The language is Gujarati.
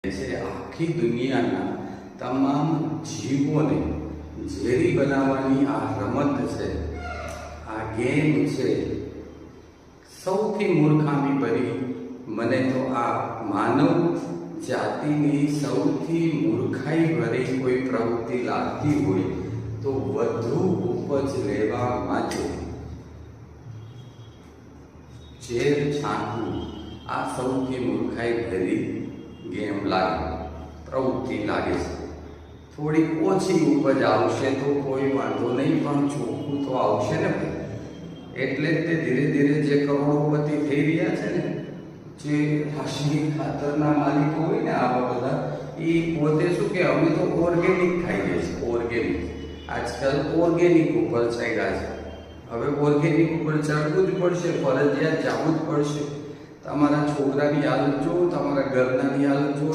છે આખી દુનિયાના તમામ જીવોને ઝેરી બનાવવાની આ રમત છે, આ ગેમ છે, સૌથી મૂર્ખામી ભરી મને તો આ માનવ જાતિની સૌથી મૂર્ખાઈ ભરી કોઈ પ્રવૃત્તિ લાગતી હોય તો વધુ ઉપજ લેવા માટે ઝેર છાંટવું આ સૌથી મૂર્ખાઈ ભરી ગેમ લાગે, પ્રવૃત્તિ લાગે છે. થોડી ઓછી ઉપજ આવશે તો કોઈ વાંધો નહીં, પણ ચોખ્ખું તો આવશે ને. એટલે જ તે ધીરે ધીરે જે કરોડોપતિ થઈ રહ્યા છે ને, જે રાસાયણિક ખાતરના માલિકો હોય ને આવા બધા, એ પોતે શું કે અમે તો ઓર્ગેનિક ખાઈએ છીએ. ઓર્ગેનિક આજકાલ ઓર્ગેનિક ઉપર ચાલ્યા છે. હવે ઓર્ગેનિક ઉપર ચાલવું જ પડશે, ફરજિયાત જવું જ પડશે. તમારા છોકરાની હાલત જુઓ, તમારા ઘરનાની હાલત જુઓ.